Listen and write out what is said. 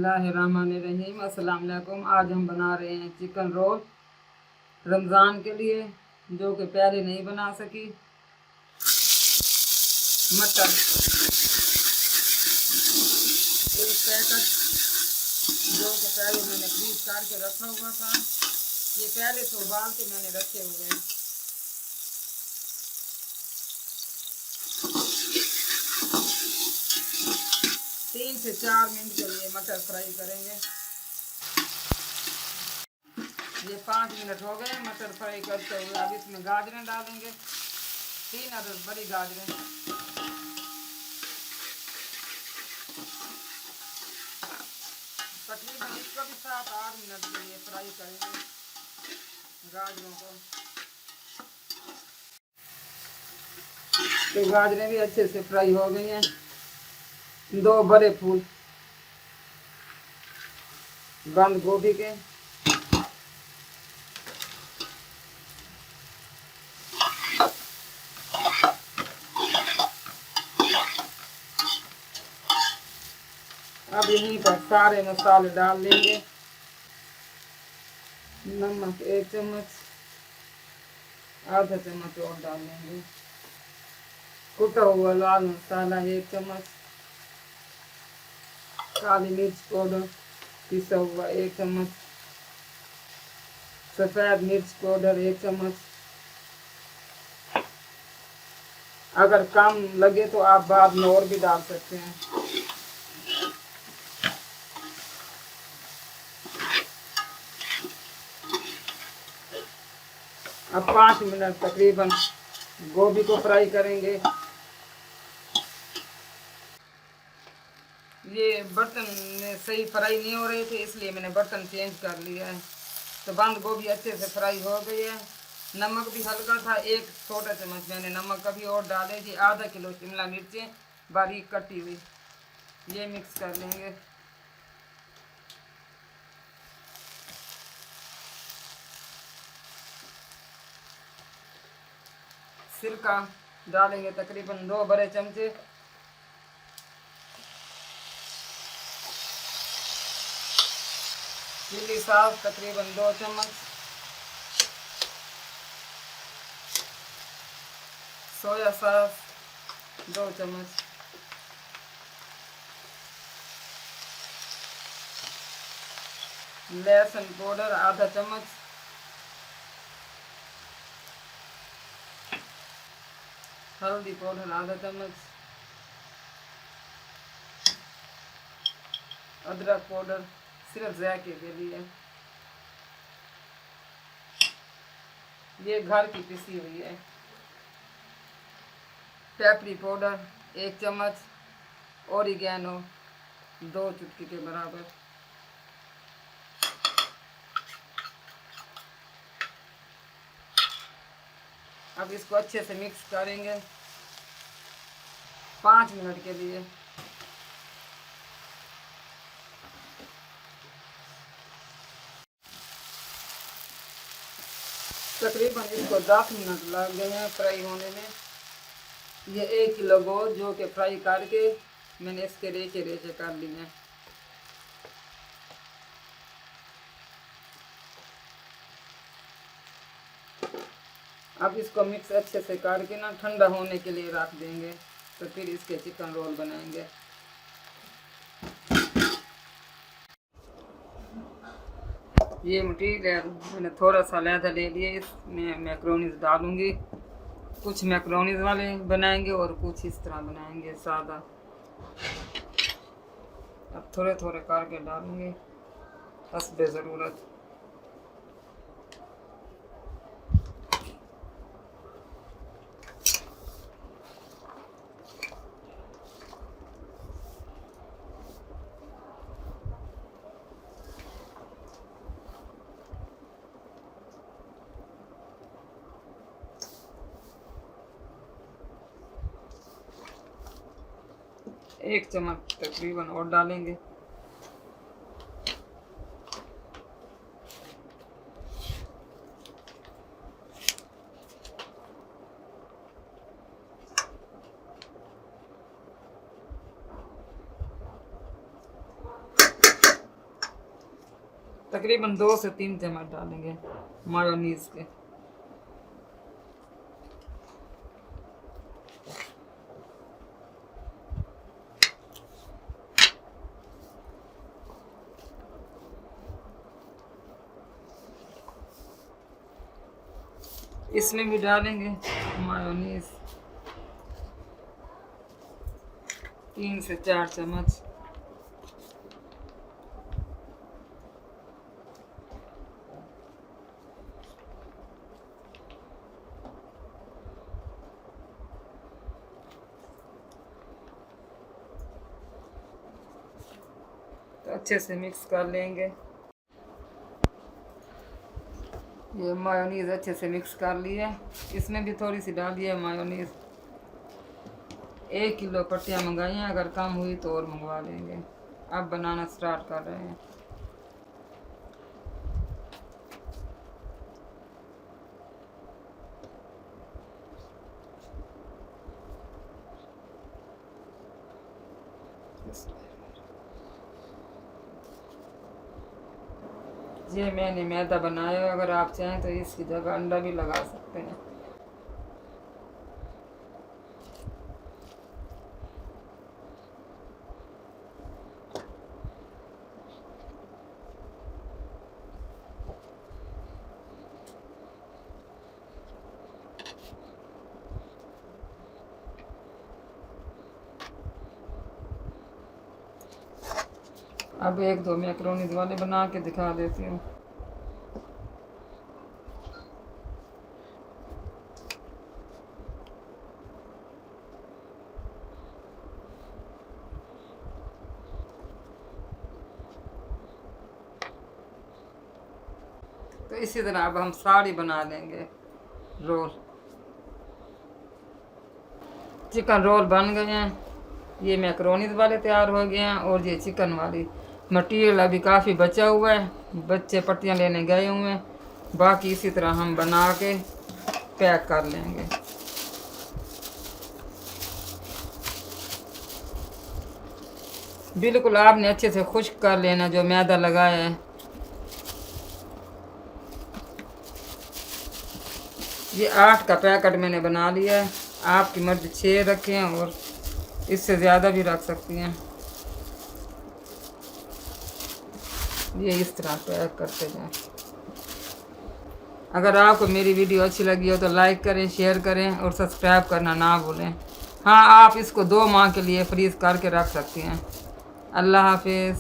बिस्मिल्लाहिर्रहमानिर्रहीम। अस्सलाम वालेकुम। आज हम बना रहे हैं चिकन रोल रमज़ान के लिए, जो कि पहले नहीं बना सकी। मटर एक पैकेट, जो कि पहले मैंने फ्रीज करके रखा हुआ था। ये पहले से उबाल के मैंने रखे हुए हैं। तीन से 4 मिनट के लिए मटर फ्राई करेंगे। ये 5 मिनट हो गए मटर फ्राई करते हुए। अब इसमें गाजरें डालेंगे, 3 अदद बड़ी गाजरें। तकरीबन इसको भी 7-8 मिनट के लिए फ्राई करेंगे गाजरों को। तो गाजरें भी अच्छे से फ्राई हो गई हैं। 2 बड़े फूल बंद गोभी के, अब यहीं पर सारे मसाले डाल देंगे। नमक 1 चम्मच, आधा चम्मच और डाल देंगे। कुटा हुआ लाल मसाला 1 चम्मच, काली मिर्च पाउडर पिसा हुआ 1 चम्मच, सफ़ेद मिर्च पाउडर 1 चम्मच। अगर कम लगे तो आप बाद में और भी डाल सकते हैं। अब 5 मिनट तकरीबन गोभी को फ्राई करेंगे। ये बर्तन में सही फ्राई नहीं हो रहे थे, इसलिए मैंने बर्तन चेंज कर लिया है। तो बंद गोभी अच्छे से फ्राई हो गई है। नमक भी हल्का था, 1 छोटा चम्मच मैंने नमक कभी और डाले जी। आधा किलो शिमला मिर्चें बारीक कटी हुई, ये मिक्स कर लेंगे। सिरका डालेंगे तकरीबन 2 बड़े चमचे। चिली सॉस तकरीबन 2 चम्मच, सोया सॉस 2 चम्मच, लहसुन पाउडर आधा चम्मच, हल्दी पाउडर आधा चम्मच, अदरक पाउडर सिर्फ जायके के लिए, ये घर की पिसी हुई है। पेपरी पाउडर 1 चम्मच, ओरिगेनो 2 चुटकी के बराबर। अब इसको अच्छे से मिक्स करेंगे 5 मिनट के लिए। तकरीबन इसको 10 मिनट लग गए हैं फ्राई होने में। ये 1 किलो गोश्त जो कि फ्राई करके मैंने इसके रेचे रेचे कर लिए हैं। अब इसको मिक्स अच्छे से करके ना ठंडा होने के लिए रख देंगे, तो फिर इसके चिकन रोल बनाएंगे। ये मटीरियल मैंने थोड़ा सा लैदा ले लिया, इसमें मैक्रोनीज डालूंगी। कुछ मैक्रोनीज वाले बनाएंगे और कुछ इस तरह बनाएंगे सादा। अब थोड़े थोड़े करके डालूंगी हस्बे ज़रूरत। एक चम्मच तकरीबन और डालेंगे। तकरीबन 2 से 3 चम्मच डालेंगे मायोनीज के। इसमें भी डालेंगे मायोनीज 3 से 4 चम्मच। तो अच्छे से मिक्स कर लेंगे। ये मायोनीज अच्छे से मिक्स कर लिया। इसमें भी थोड़ी सी डाली है मायोनीज। 1 किलो पट्टियाँ मंगाई हैं, अगर कम हुई तो और मंगवा लेंगे। अब बनाना स्टार्ट कर रहे हैं। ये मैंने मैदा बनाया है, अगर आप चाहें तो इसकी जगह अंडा भी लगा सकते हैं। अब 1-2 मैक्रोनीज वाले बना के दिखा देती हूँ। तो इसी तरह अब हम सारी बना लेंगे रोल। चिकन रोल बन गए हैं। ये मैक्रोनीज वाले तैयार हो गए हैं और ये चिकन वाली। मटीरियल अभी काफ़ी बचा हुआ है, बच्चे पट्टियाँ लेने गए हुए हैं। बाकी इसी तरह हम बना के पैक कर लेंगे। बिल्कुल आपने अच्छे से खुश्क कर लेना जो मैदा लगाया है। ये 8 का पैकेट मैंने बना लिया है। आपकी मर्जी 6 रखें और इससे ज़्यादा भी रख सकती हैं। ये इस तरह पैक करते जाएं। अगर आपको मेरी वीडियो अच्छी लगी हो तो लाइक करें, शेयर करें और सब्सक्राइब करना ना भूलें। हाँ, आप इसको 2 माह के लिए फ्रीज़ करके रख सकती हैं। अल्लाह हाफिज़।